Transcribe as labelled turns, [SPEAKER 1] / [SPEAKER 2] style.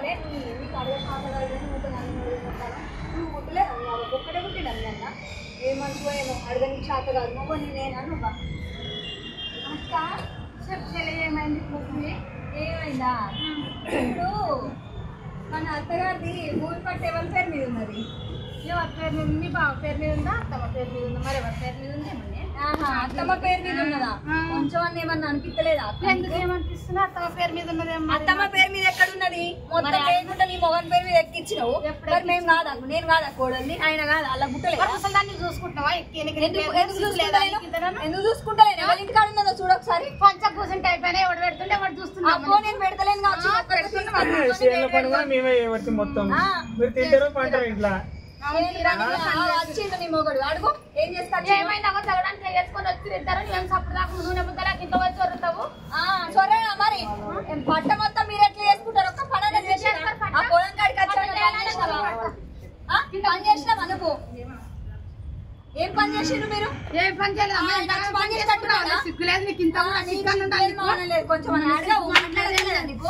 [SPEAKER 1] అరే నీకు అడగ కావాలి నువ్వు ముట్టలేదు ఒక్కడే పుట్టినాను అన్న ఏమనుకోయాను అడగని శాత కాదు నువ్వు నేనేనా అక్క చెప్తలే ఏమైంది పుట్టింది ఏమైందా ఇప్పుడు మన అత్తగారిది భూమి పట్టు ఎవరి పేరు మీద ఉన్నది ఎవరి పేరు మీద ఉంది బావ పేరు మీద ఉందా అత్తమ్మ పేరు మీద ఉందా మరి ఎవరి పేరు మీద ఉంది అత్తమ్మ పేరు మీద ఉన్నదా కొంచెం అని ఏమన్నా అనిపించలేదా ఎందుకు ఏమనిపిస్తున్నా అత్తమ్మ పేరు మీద ఉన్నది అత్తమ్మ పేరు మీద ఎక్కడ ఉన్నది మొత్తం లేకుండా నీ మొగన్ పేరు మీద ఎక్కించినావు మరి మేము కాదా నేను కాదా కోడల్ని ఆయన కాదా అలా గుట్టలేదు అసలు దాన్ని చూసుకుంటున్నావా ఎందుకు చూసుకుంటలేను ఎవరి ఇంటి కాడ ఉన్నదో చూడ ఒకసారి కొంచెం కూర్చుంటే అయిపోయినా ఎవరు పెడుతుంటే ఎవరు చూస్తున్నా నేను పెడతలేను వచ్చిండు నీ మొగడు అడుగు ఏం చేస్తాడు ఏమైనా తగ్గడానికి వేసుకొని వచ్చి తింటారు నేను సప్పుడు దాకా నూనె బుద్దలా ఇంట్లో వచ్చి వరుతావు సరేనా మరి పట్ట మొత్తం మీరు ఎట్లా చేసుకుంటారు ఒక్క పని ఆ పొలం కాడికి పని చేసినావా నువ్వు ఏం పని చేసిండ్రు మీరు ఏం పని చేయలేదు పని చేసినట్టున్నావు సిగ్గులేదు నీకు ఇంత కొంచెం మాట్లాడలేదు నీకు